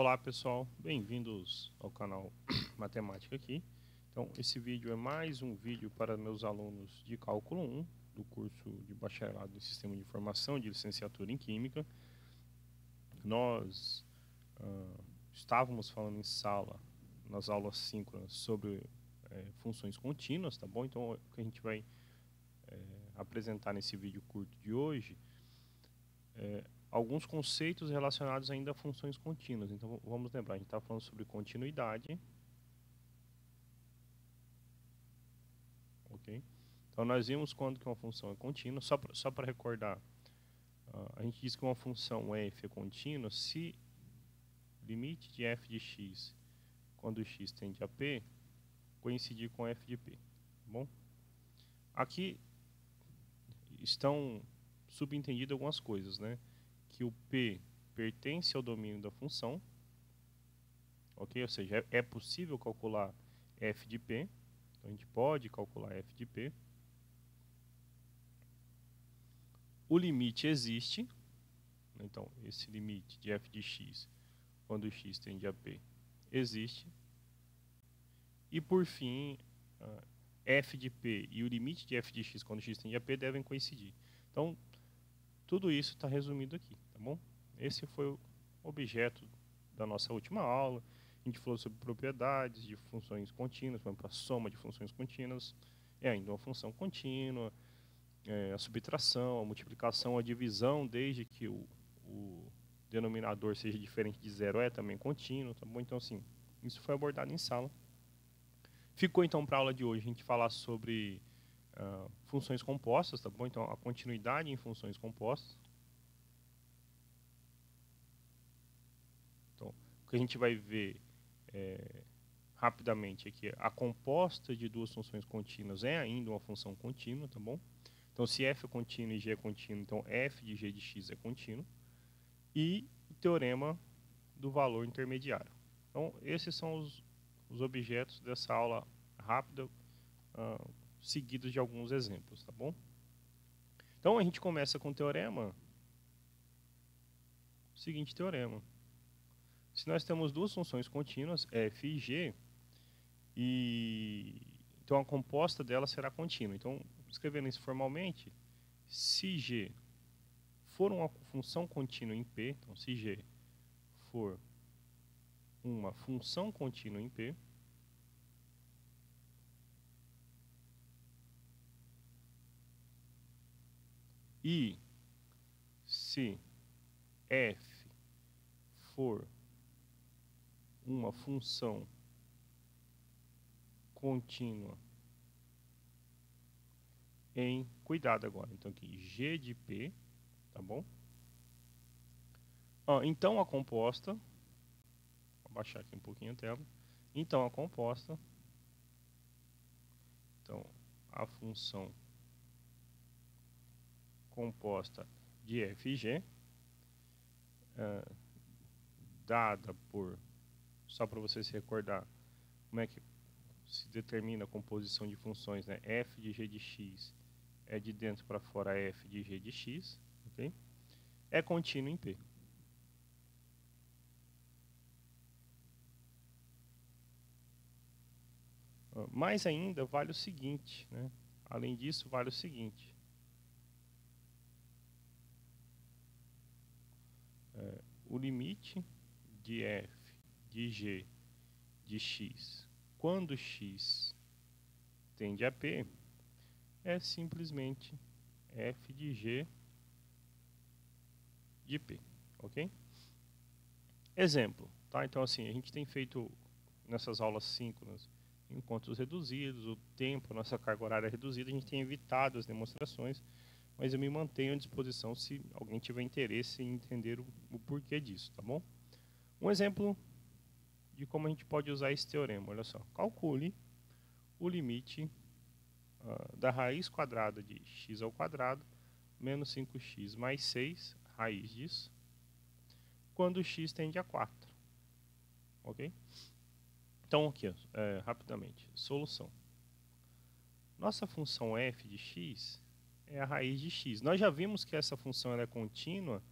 Olá pessoal, bem-vindos ao canal Matemática aqui. Então esse vídeo é mais um vídeo para meus alunos de Cálculo 1 do curso de Bacharelado em Sistema de Informação de Licenciatura em Química. Nós estávamos falando em sala, nas aulas síncronas, sobre funções contínuas, tá bom? Então o que a gente vai apresentar nesse vídeo curto de hoje alguns conceitos relacionados ainda a funções contínuas. Então vamos lembrar, a gente está falando sobre continuidade, ok? Então nós vimos quando que uma função é contínua. Só para recordar, a gente diz que uma função f é contínua se o limite de f de x quando x tende a p coincidir com f de p, tá bom? Aqui estão subentendidas algumas coisas, né? Que o p pertence ao domínio da função, ok? Ou seja, é possível calcular f de p, então a gente pode calcular f de p. O limite existe, então esse limite de f de x quando x tende a p existe. E por fim, f de p e o limite de f de x quando x tende a p devem coincidir. Então, tudo isso está resumido aqui, tá bom? Esse foi o objeto da nossa última aula. A gente falou sobre propriedades de funções contínuas, vamos para a soma de funções contínuas, é ainda uma função contínua, a subtração, a multiplicação, a divisão, desde que o denominador seja diferente de zero, é também contínuo, tá bom? Então, assim, isso foi abordado em sala. Ficou, então, para a aula de hoje a gente falar sobre funções compostas, tá bom? Então, a continuidade em funções compostas. Então, o que a gente vai ver rapidamente é que a composta de duas funções contínuas é ainda uma função contínua, tá bom? Então, se f é contínuo e g é contínuo, então f de g de x é contínuo. E o teorema do valor intermediário. Então, esses são os objetos dessa aula rápida, seguidos de alguns exemplos, tá bom? Então, a gente começa com o teorema. Seguinte teorema. Se nós temos duas funções contínuas, f e g, então a composta dela será contínua. Então, escrevendo isso formalmente, se g for uma função contínua em P, então se g for uma função contínua em P, e se f for uma função contínua em, cuidado agora, então aqui, g de P, tá bom? Então a composta, vou baixar aqui um pouquinho a tela, então a composta, então a função composta de f e g, dada por, só para você se recordar como é que se determina a composição de funções, né? F de g de x é de dentro para fora f de g de x, ok? É contínuo em P. Mais ainda, vale o seguinte, né? Além disso, vale o seguinte. O limite de f de g de x quando x tende a P é simplesmente f de g de P, ok? Exemplo, tá? Então, assim, a gente tem feito nessas aulas síncronas encontros reduzidos, o tempo, a nossa carga horária é reduzida, a gente tem evitado as demonstrações, mas eu me mantenho à disposição se alguém tiver interesse em entender o porquê disso, tá bom? Um exemplo de como a gente pode usar esse teorema, olha só. Calcule o limite da raiz quadrada de x ao quadrado menos 5x mais 6, raiz disso, quando x tende a 4, ok? Então, aqui, rapidamente, solução. Nossa função f de x é a raiz de x. Nós já vimos que essa função ela é contínua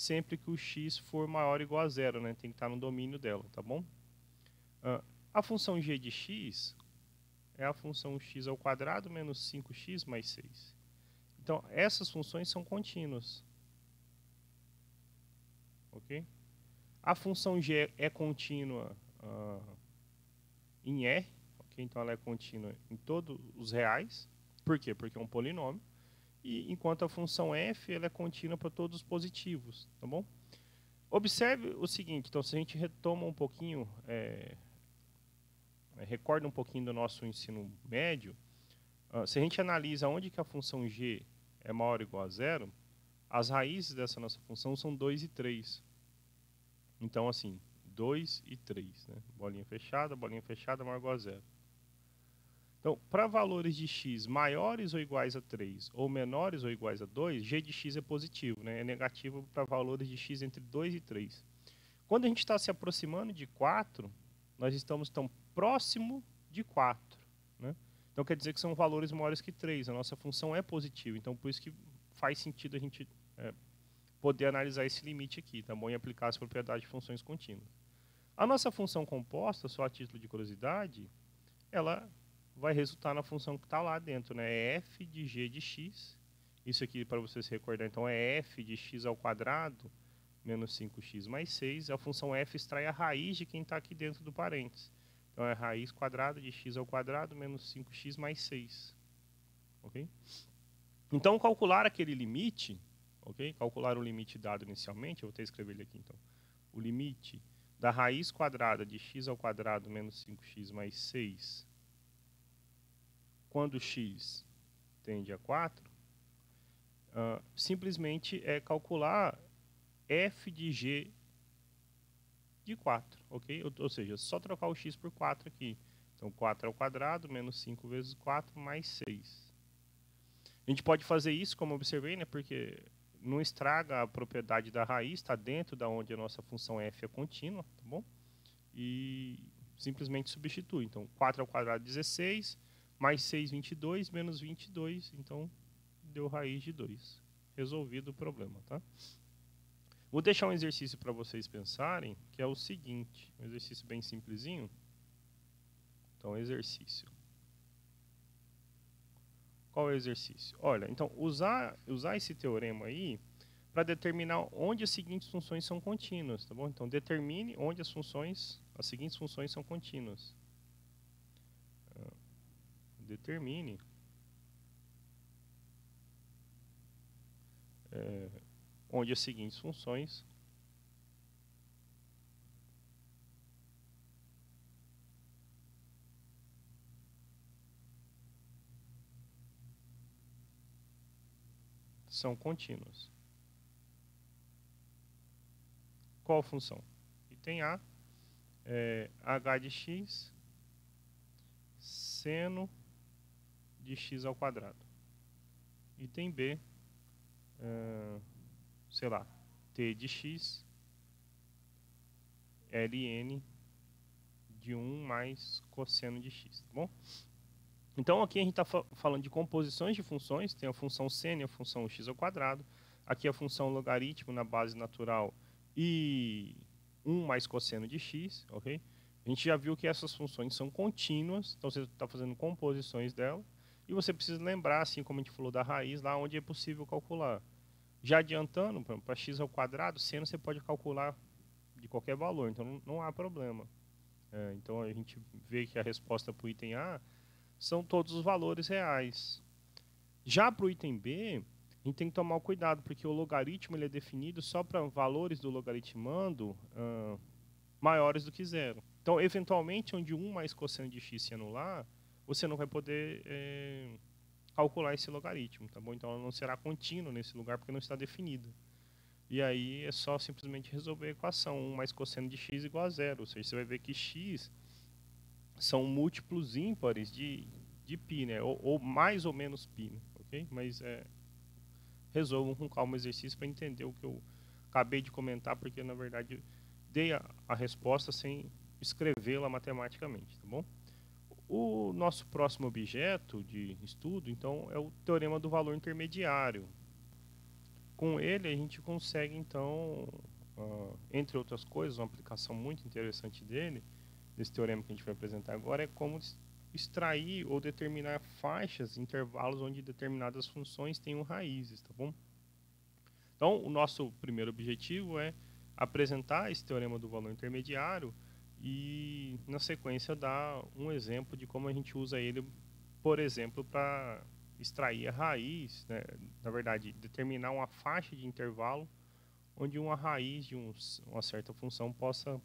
sempre que o x for maior ou igual a zero, né? Tem que estar no domínio dela, tá bom? A função g de x é a função x ao quadrado menos 5x mais 6. Então, essas funções são contínuas. Ok? A função g é contínua em R, okay? Então ela é contínua em todos os reais. Por quê? Porque é um polinômio. E enquanto a função f ela é contínua para todos os positivos, tá bom? Observe o seguinte, então se a gente retoma um pouquinho, recorda um pouquinho do nosso ensino médio, se a gente analisa onde que a função g é maior ou igual a zero, as raízes dessa nossa função são 2 e 3. Então, assim, 2 e 3, né? Bolinha fechada, maior ou igual a zero. Então, para valores de x maiores ou iguais a 3 ou menores ou iguais a 2, g de x é positivo, né? É negativo para valores de x entre 2 e 3. Quando a gente está se aproximando de 4, nós estamos tão próximo de 4, né? Então, quer dizer que são valores maiores que 3. A nossa função é positiva, então por isso que faz sentido a gente poder analisar esse limite aqui, tá bom? E aplicar as propriedades de funções contínuas. A nossa função composta, só a título de curiosidade, ela vai resultar na função que está lá dentro, né? É f de g de x. Isso aqui, para você se recordar, então, é f de x ao quadrado menos 5x mais 6. A função f extrai a raiz de quem está aqui dentro do parênteses. Então, é raiz quadrada de x ao quadrado menos 5x mais 6. Ok? Então, calcular aquele limite, ok? Calcular o limite dado inicialmente, eu vou até escrever ele aqui, então. O limite da raiz quadrada de x ao quadrado menos 5x mais 6, quando x tende a 4, simplesmente é calcular f de g de 4, ok? Ou seja, só trocar o x por 4 aqui. Então, 4 ao quadrado, menos 5 vezes 4, mais 6. A gente pode fazer isso, como observei, né? Porque não estraga a propriedade da raiz, está dentro da onde a nossa função f é contínua, tá bom? E simplesmente substitui. Então, 4 ao quadrado, 16, mais 6, 22, menos 22, então deu raiz de 2. Resolvido o problema, tá? Vou deixar um exercício para vocês pensarem, que é o seguinte, um exercício bem simplesinho. Então, exercício. Qual é o exercício? Olha, então, usar esse teorema aí para determinar onde as seguintes funções são contínuas, tá bom? Então, determine onde as seguintes funções são contínuas. Determine onde as seguintes funções são contínuas. Qual função? Item A, h de x seno de x ao quadrado. Item B, sei lá, t de x ln de 1 mais cosseno de x, tá bom? Então aqui a gente está falando de composições de funções, tem a função seno e a função x ao quadrado, aqui a função logaritmo na base natural e 1 mais cosseno de x, ok? A gente já viu que essas funções são contínuas, então você está fazendo composições dela, e você precisa lembrar, assim como a gente falou da raiz, lá onde é possível calcular. Já adiantando, para x ao quadrado, seno você pode calcular de qualquer valor, então não há problema. Então a gente vê que a resposta para o item A são todos os valores reais. Já para o item B, a gente tem que tomar cuidado, porque o logaritmo ele é definido só para valores do logaritmando maiores do que zero. Então, eventualmente, onde 1 mais cosseno de x se anular, você não vai poder calcular esse logaritmo, tá bom? Então, ela não será contínua nesse lugar, porque não está definida. E aí é só simplesmente resolver a equação. 1 mais cosseno de x igual a zero. Ou seja, você vai ver que x são múltiplos ímpares de π, né? Ou mais ou menos π, né? Ok? Mas resolvam com calma o exercício para entender o que eu acabei de comentar, porque na verdade dei a resposta sem escrevê-la matematicamente, tá bom? O nosso próximo objeto de estudo, então, é o teorema do valor intermediário. com ele a gente consegue, então, entre outras coisas, uma aplicação muito interessante desse teorema que a gente vai apresentar agora, é como extrair ou determinar faixas, intervalos onde determinadas funções tenham raízes, tá bom? Então, o nosso primeiro objetivo é apresentar esse teorema do valor intermediário e, na sequência, dar um exemplo de como a gente usa ele, por exemplo, para extrair a raiz, né? Na verdade, determinar uma faixa de intervalo onde uma raiz de uma certa função possa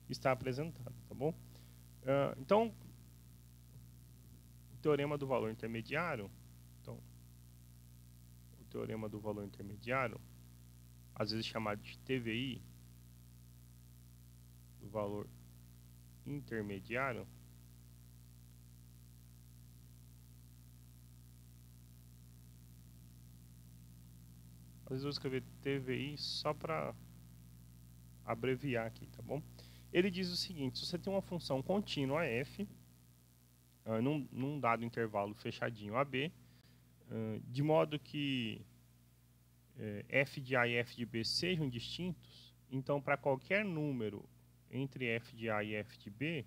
estar apresentada, tá bom? Então, o teorema do valor intermediário, então, o teorema do valor intermediário, às vezes chamado de TVI, do valor intermediário, às vezes eu vou escrever TVI só para abreviar aqui, tá bom? Ele diz o seguinte: se você tem uma função contínua f, num dado intervalo fechadinho AB, de modo que f de A e f de B sejam distintos, então para qualquer número entre f de A e f de B,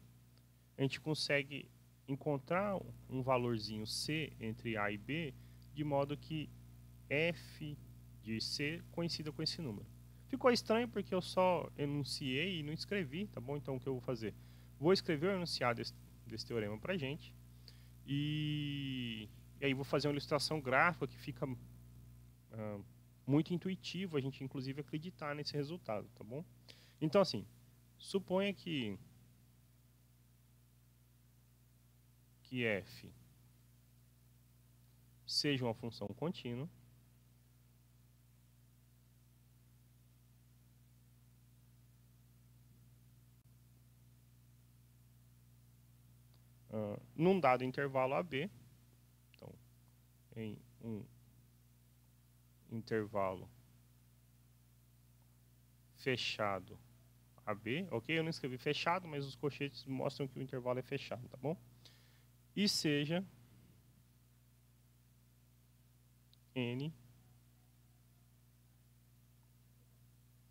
a gente consegue encontrar um valorzinho C entre A e B, de modo que f de C coincida com esse número. Ficou estranho porque eu só enunciei e não escrevi, tá bom? Então o que eu vou fazer? Vou escrever o enunciado desse teorema pra gente e aí vou fazer uma ilustração gráfica que fica muito intuitivo, a gente inclusive acreditar nesse resultado, tá bom? Então assim, suponha que f seja uma função contínua num dado intervalo AB, então, em um intervalo fechado AB, ok? Eu não escrevi fechado, mas os colchetes mostram que o intervalo é fechado, tá bom? E seja N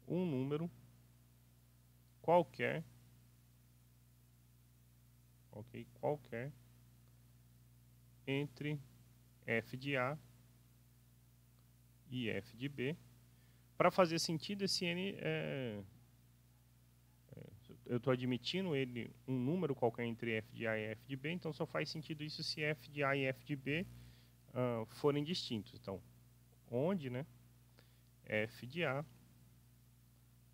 um número qualquer, ok? Qualquer entre f de A e f de B. Para fazer sentido, esse N eu estou admitindo ele um número qualquer entre f de A e f de B, então só faz sentido isso se f de A e f de B forem distintos. Então, onde, né, f de A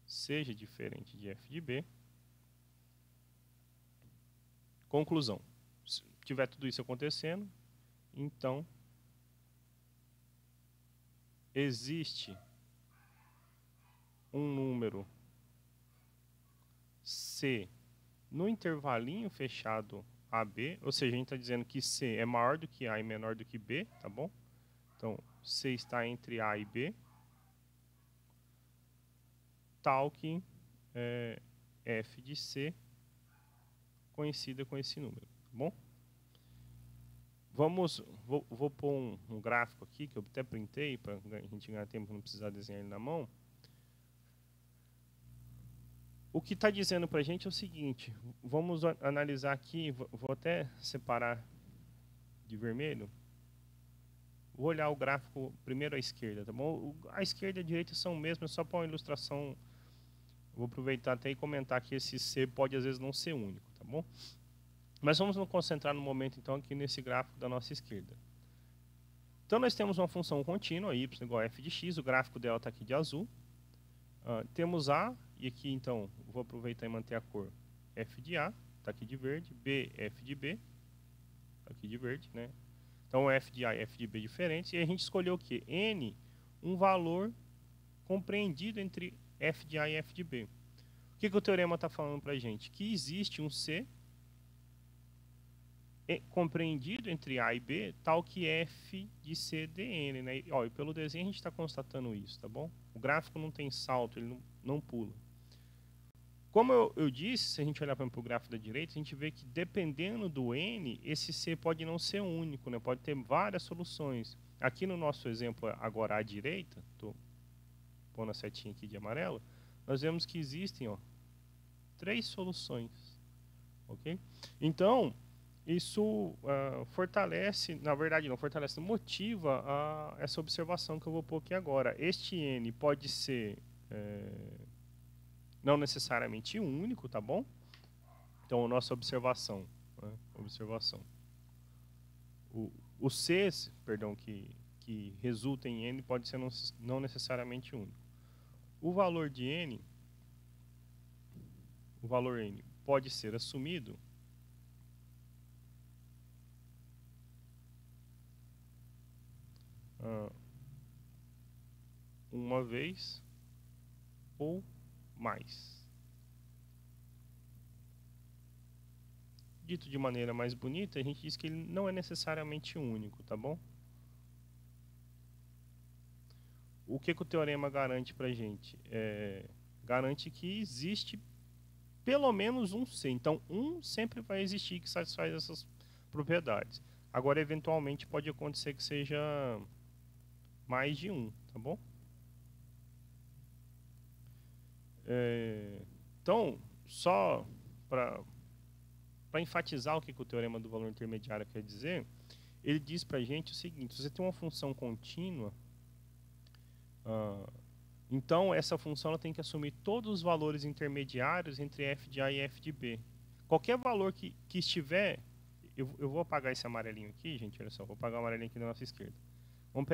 seja diferente de f de B. Conclusão: se tiver tudo isso acontecendo, então existe um número C no intervalinho fechado AB, ou seja, a gente está dizendo que C é maior do que A e menor do que B, tá bom? Então, C está entre A e B, tal que f de C coincida com esse número, tá bom? Vou pôr um gráfico aqui, que eu até printei, para a gente ganhar tempo e não precisar desenhar ele na mão. O que está dizendo para a gente é o seguinte: vamos analisar aqui, vou até separar de vermelho. Vou olhar o gráfico primeiro à esquerda, tá bom? A esquerda e a direita são mesmas, só para uma ilustração. Vou aproveitar até e comentar que esse C pode às vezes não ser único, tá bom? Mas vamos nos concentrar no momento então aqui nesse gráfico da nossa esquerda. Então nós temos uma função contínua, y igual a f de x, o gráfico dela está aqui de azul. Temos A, e aqui então vou aproveitar e manter a cor f de A, está aqui de verde, B, f de B, está aqui de verde, né? Então f de A e f de B diferentes, e a gente escolheu o que? N, um valor compreendido entre f de A e f de B. O que o teorema está falando para a gente? Que existe um C compreendido entre A e B, tal que f de C dn, né? E pelo desenho a gente está constatando isso, tá bom? O gráfico não tem salto, ele não pula. Como eu disse, se a gente olhar para o gráfico da direita, a gente vê que dependendo do n, esse C pode não ser único, né? Pode ter várias soluções. Aqui no nosso exemplo agora à direita, estou pondo a setinha aqui de amarelo, nós vemos que existem, ó, 3 soluções, ok? Então, isso fortalece, na verdade não fortalece, motiva essa observação que eu vou pôr aqui agora. Este N pode ser não necessariamente único, tá bom? Então, a nossa observação, né? O C, perdão, que resulta em N pode ser não necessariamente único. O valor de N, o valor N pode ser assumido uma vez ou mais. Dito de maneira mais bonita, a gente diz que ele não é necessariamente único, tá bom? O que o teorema garante pra gente? Garante que existe pelo menos um C. Então, um sempre vai existir que satisfaz essas propriedades. Agora, eventualmente, pode acontecer que seja mais de um, tá bom? Então, só para enfatizar o que o teorema do valor intermediário quer dizer, ele diz para a gente o seguinte: se você tem uma função contínua, então essa função ela tem que assumir todos os valores intermediários entre f de A e f de B. Qualquer valor que estiver... Eu vou apagar esse amarelinho aqui, gente, olha só, vou apagar o amarelinho aqui da nossa esquerda. Vamos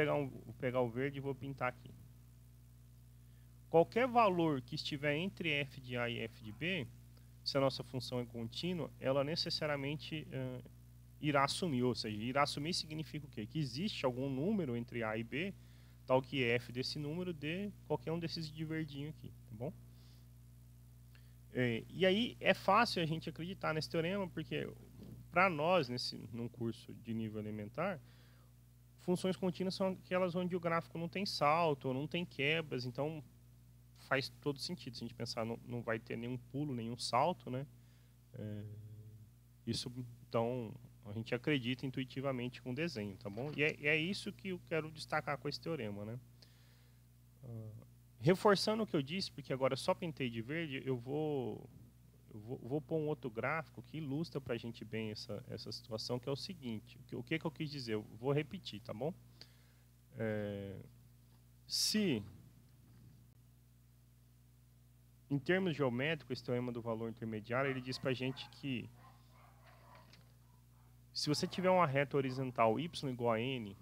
pegar o verde e vou pintar aqui. Qualquer valor que estiver entre f de A e f de B, se a nossa função é contínua, ela necessariamente irá assumir, ou seja, irá assumir significa o quê? Que existe algum número entre A e B, tal que f desse número dê qualquer um desses de verdinho aqui, tá bom? E aí é fácil a gente acreditar nesse teorema, porque para nós, num curso de nível elementar, funções contínuas são aquelas onde o gráfico não tem salto, ou não tem quebras, então faz todo sentido. Se a gente pensar, não vai ter nenhum pulo, nenhum salto, né? Isso, então, a gente acredita intuitivamente com o desenho, tá bom? E é isso que eu quero destacar com esse teorema, né? Reforçando o que eu disse, porque agora só pintei de verde, eu vou pôr um outro gráfico que ilustra para a gente bem essa situação, que é o seguinte. O que eu quis dizer? Eu vou repetir, tá bom? Se, em termos geométricos, esse teorema do valor intermediário, ele diz para a gente que se você tiver uma reta horizontal y igual a n,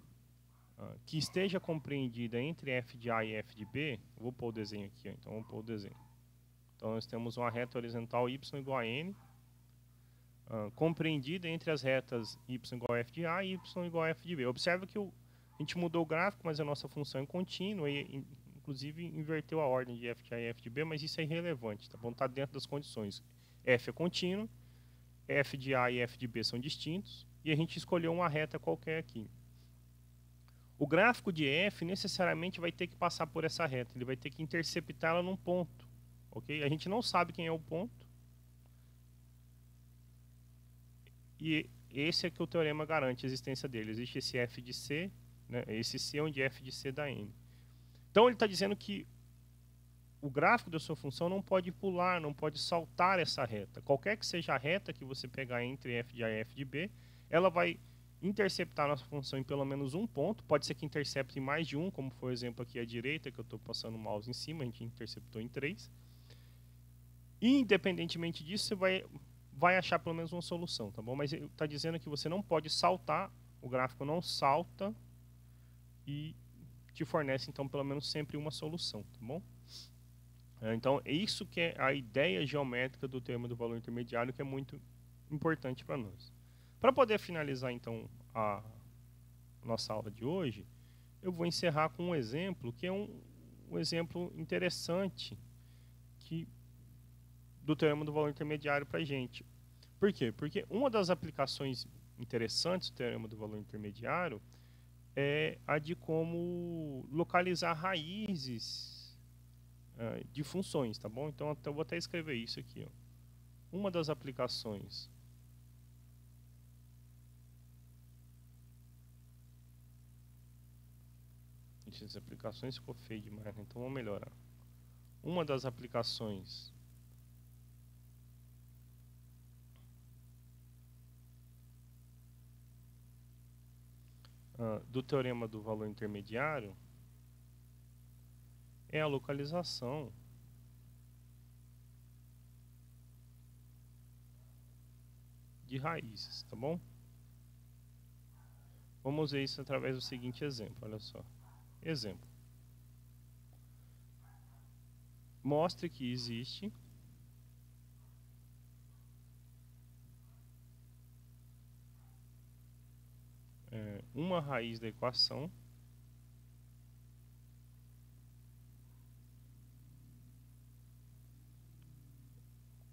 que esteja compreendida entre f de A e f de B, eu vou pôr o desenho aqui, ó, então vamos pôr o desenho. Então nós temos uma reta horizontal y igual a n, compreendida entre as retas y igual a f de A e y igual a f de B. Observa que a gente mudou o gráfico, mas a nossa função é contínua e inclusive inverteu a ordem de f de A e f de B, mas isso é irrelevante, tá bom? Está dentro das condições. F é contínuo, f de A e f de B são distintos, e a gente escolheu uma reta qualquer aqui. O gráfico de f necessariamente vai ter que passar por essa reta, ele vai ter que interceptar ela num ponto, ok? A gente não sabe quem é o ponto, e esse é que o teorema garante a existência dele. Existe esse f de c, né? Esse c onde f de c dá n. Então ele está dizendo que o gráfico da sua função não pode pular, não pode saltar essa reta. Qualquer que seja a reta que você pegar entre f de A e f de B, ela vai interceptar a nossa função em pelo menos um ponto. Pode ser que intercepte em mais de um, como foi o exemplo aqui à direita, que eu estou passando o mouse em cima, a gente interceptou em 3. Independentemente disso, você vai achar pelo menos uma solução, tá bom? Mas está dizendo que você não pode saltar, o gráfico não salta e te fornece, então, pelo menos sempre uma solução, tá bom? Então, é isso que é a ideia geométrica do teorema do valor intermediário, que é muito importante para nós. Para poder finalizar, então, a nossa aula de hoje, eu vou encerrar com um exemplo, que é um exemplo interessante do teorema do valor intermediário para a gente. Por quê? Porque uma das aplicações interessantes do teorema do valor intermediário é a de como localizar raízes de funções, tá bom? Então, eu vou até escrever isso aqui, ó. Uma das aplicações Essas aplicações ficou feio demais, né? Então vamos melhorar. Uma das aplicações do teorema do valor intermediário é a localização de raízes, tá bom? Vamos ver isso através do seguinte exemplo, olha só. Exemplo. Mostre que existe uma raiz da equação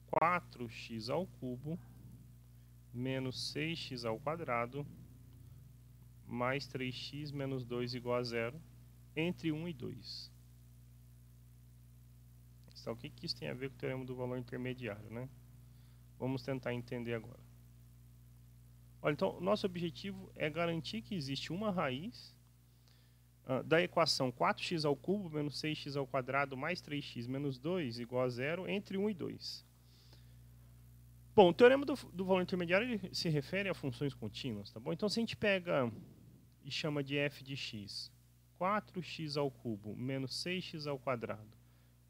quatro x ao cubo menos 6x ao quadrado mais 3x menos 2 igual a 0 entre 1 e 2. Então, o que isso tem a ver com o teorema do valor intermediário, né? Vamos tentar entender agora. Olha, então, nosso objetivo é garantir que existe uma raiz da equação 4x ao cubo menos 6x ao quadrado mais 3x menos 2 igual a 0 entre 1 e 2. Bom, o teorema do valor intermediário ele se refere a funções contínuas, tá bom? Então, se a gente pega e chama de f de x 4x ao cubo menos 6x ao quadrado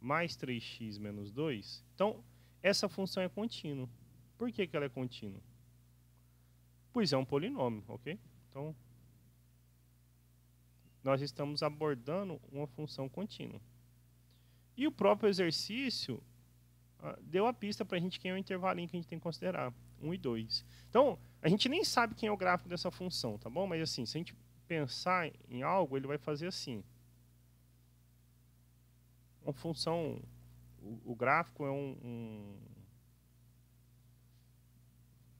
mais 3x menos 2, então, essa função é contínua. Por que ela é contínua? Pois é um polinômio, ok? Então, nós estamos abordando uma função contínua. E o próprio exercício deu a pista para a gente quem é o intervalinho que a gente tem que considerar, 1 e 2. Então, a gente nem sabe quem é o gráfico dessa função, tá bom? Mas assim, se a gente pensar em algo, ele vai fazer assim. Uma função, o gráfico é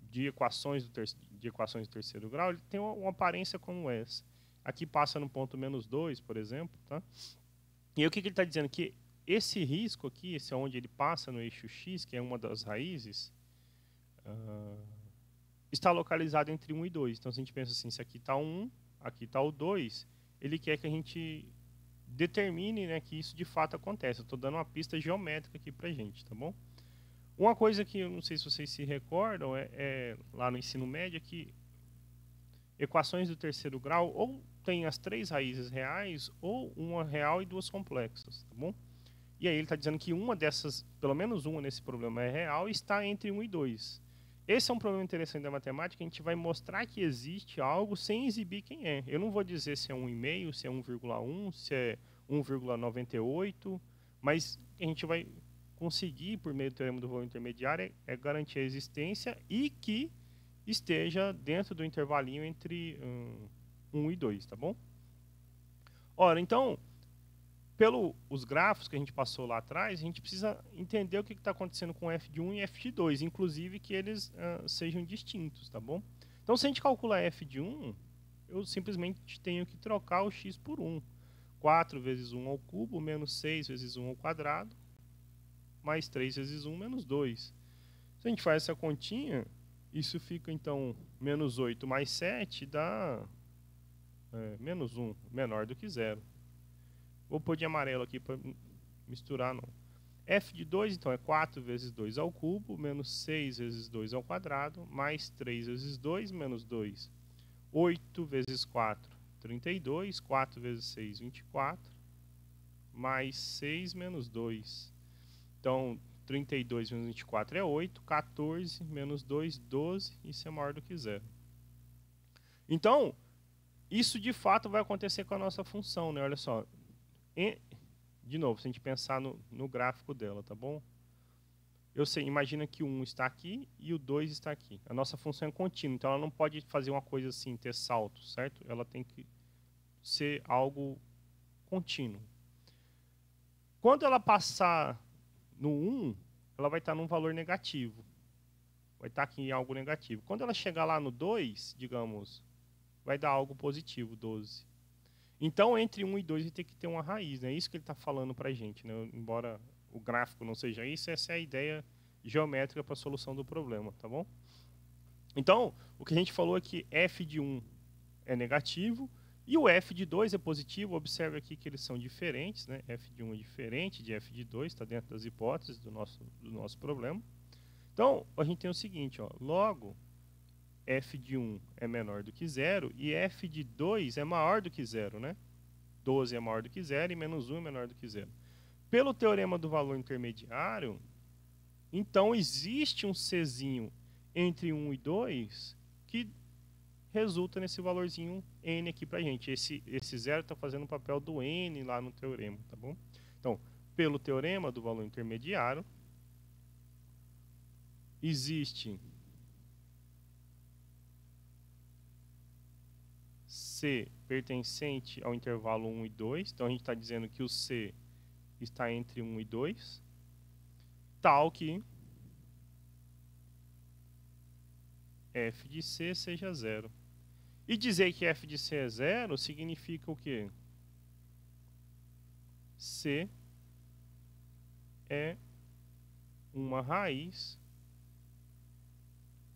de equações do terceiro grau, ele tem uma aparência como essa. Aqui passa no ponto menos 2, por exemplo, tá? E aí o que ele está dizendo? Que esse risco aqui, esse é onde ele passa no eixo x, que é uma das raízes, está localizado entre 1 e 2. Então, se a gente pensa assim, se aqui está o 1, aqui está o 2, ele quer que a gente determine, né, que isso de fato acontece. Eu estou dando uma pista geométrica aqui para a gente, tá bom? Uma coisa que eu não sei se vocês se recordam, lá no ensino médio, é que equações do terceiro grau ou tem as três raízes reais, ou uma real e duas complexas, tá bom? E aí ele está dizendo que uma dessas, pelo menos uma nesse problema é real, e está entre 1 e 2. Esse é um problema interessante da matemática, a gente vai mostrar que existe algo sem exibir quem é. Eu não vou dizer se é 1,5, se é 1,1, se é 1,98, mas a gente vai conseguir, por meio do teorema do valor intermediário, é garantir a existência e que esteja dentro do intervalinho entre 1 e 2, tá bom? Ora, então, pelos gráficos que a gente passou lá atrás, a gente precisa entender o que está acontecendo com f de 1 e f de 2, inclusive que eles sejam distintos, tá bom? Então, se a gente calcular f de 1, eu simplesmente tenho que trocar o x por 1. 4 vezes 1 ao cubo, menos 6 vezes 1 ao quadrado, mais 3 vezes 1, menos 2. Se a gente faz essa continha, isso fica, então, menos 8 mais 7 dá menos 1, menor do que 0. Vou pôr de amarelo aqui para misturar, não. F de 2, então, é 4 vezes 2 ao cubo, menos 6 vezes 2 ao quadrado, mais 3 vezes 2, menos 2. 8 vezes 4, 32. 4 vezes 6, 24. Mais 6 menos 2. Então, 32 menos 24 é 8. 14 menos 2, 12. Isso é maior do que 0. Então, isso de fato vai acontecer com a nossa função, né? Olha só. De novo, se a gente pensar no gráfico dela, tá bom? Imagina que o 1 está aqui e o 2 está aqui. A nossa função é contínua, então ela não pode fazer uma coisa assim, ter saltos, certo? Ela tem que ser algo contínuo. Quando ela passar no 1, ela vai estar num valor negativo. Vai estar aqui em algo negativo. Quando ela chegar lá no 2, digamos, vai dar algo positivo, 12. Então, entre 1 e 2, ele tem que ter uma raiz, né? É isso que ele está falando para a gente, né? Embora o gráfico não seja isso, essa é a ideia geométrica para a solução do problema, tá bom? Então, o que a gente falou é que f de 1 é negativo E o f de 2 é positivo, observe aqui que eles são diferentes, né? F de 1 é diferente de f de 2, está dentro das hipóteses do nosso problema. Então, a gente tem o seguinte, ó, logo, f de 1 é menor do que 0 e f de 2 é maior do que 0, né? 12 é maior do que 0 e menos 1 é menor do que 0. Pelo teorema do valor intermediário, então existe um Czinho entre 1 e 2 que resulta nesse valorzinho n aqui pra gente. Esse 0 está fazendo o papel do n lá no teorema, tá bom? Então, pelo teorema do valor intermediário, existe C pertencente ao intervalo 1 e 2. Então, a gente está dizendo que o C está entre 1 e 2, tal que f de C seja 0. E dizer que f de C é 0 significa o quê? C é uma raiz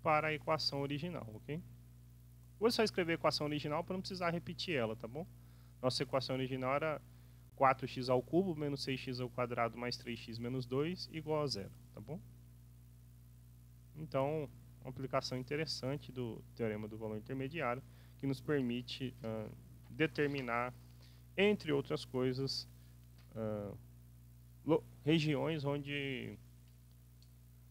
para a equação original, ok? Vou só escrever a equação original para não precisar repetir ela, tá bom? Nossa equação original era 4x ao cubo menos 6x ao quadrado mais 3x menos 2 igual a 0, tá bom? Então, uma aplicação interessante do teorema do valor intermediário que nos permite determinar, entre outras coisas, regiões onde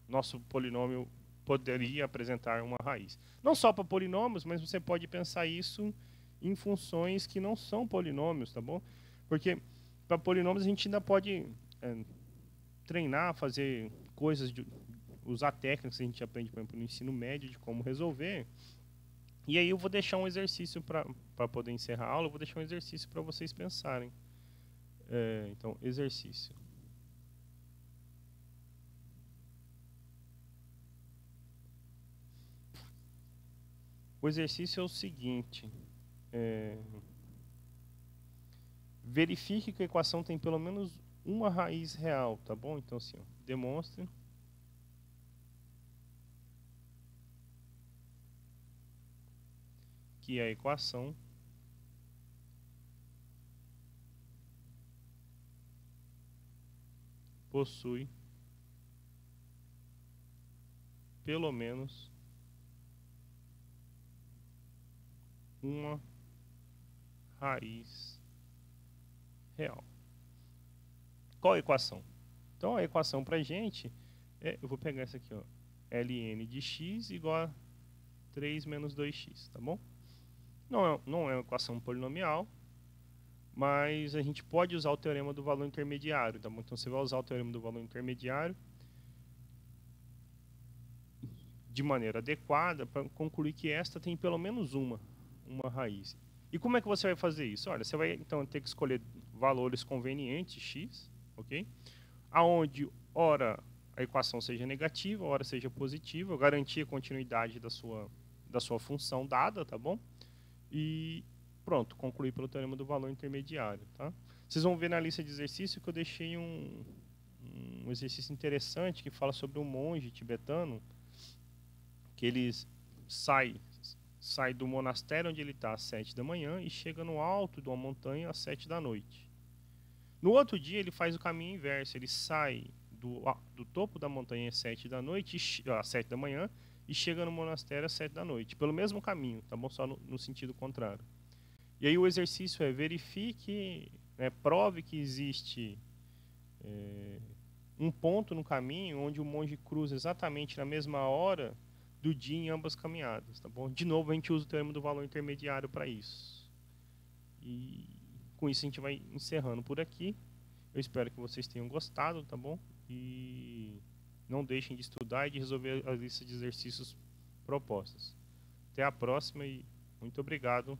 nosso polinômio poderia apresentar uma raiz. Não só para polinômios, mas você pode pensar isso em funções que não são polinômios, tá bom? Porque para polinômios a gente ainda pode treinar, fazer coisas, usar técnicas que a gente aprende, por exemplo, no ensino médio de como resolver. E aí eu vou deixar um exercício para poder encerrar a aula, eu vou deixar um exercício para vocês pensarem. Então, exercício. O exercício é o seguinte. Verifique que a equação tem pelo menos uma raiz real, tá bom? Então, assim, ó, demonstre que a equação possui pelo menos uma raiz real. Qual a equação? Então, a equação para a gente eu vou pegar essa aqui, ó, ln de x igual a 3 menos 2x, tá bom? Não é uma equação polinomial, mas a gente pode usar o teorema do valor intermediário, tá bom? Então, você vai usar o teorema do valor intermediário de maneira adequada para concluir que esta tem pelo menos uma raiz. E como é que você vai fazer isso? Olha, você vai então ter que escolher valores convenientes, x, ok? Aonde, ora, a equação seja negativa, ora seja positiva, garantir a continuidade da sua função dada, tá bom? E pronto, concluir pelo teorema do valor intermediário, tá? Vocês vão ver na lista de exercício que eu deixei um exercício interessante que fala sobre um monge tibetano que ele sai do monastério onde ele está às 7 da manhã e chega no alto de uma montanha às 7 da noite. No outro dia ele faz o caminho inverso, ele sai do topo da montanha às 7 da noite, às 7 da manhã, e chega no monastério às 7 da noite, pelo mesmo caminho, tá bom? Só no sentido contrário. E aí o exercício é verifique, prove que existe um ponto no caminho onde o monge cruza exatamente na mesma hora do dia em ambas caminhadas, tá bom? De novo, a gente usa o termo do valor intermediário para isso. E com isso a gente vai encerrando por aqui. Eu espero que vocês tenham gostado, tá bom? E não deixem de estudar e de resolver a lista de exercícios propostas. Até a próxima e muito obrigado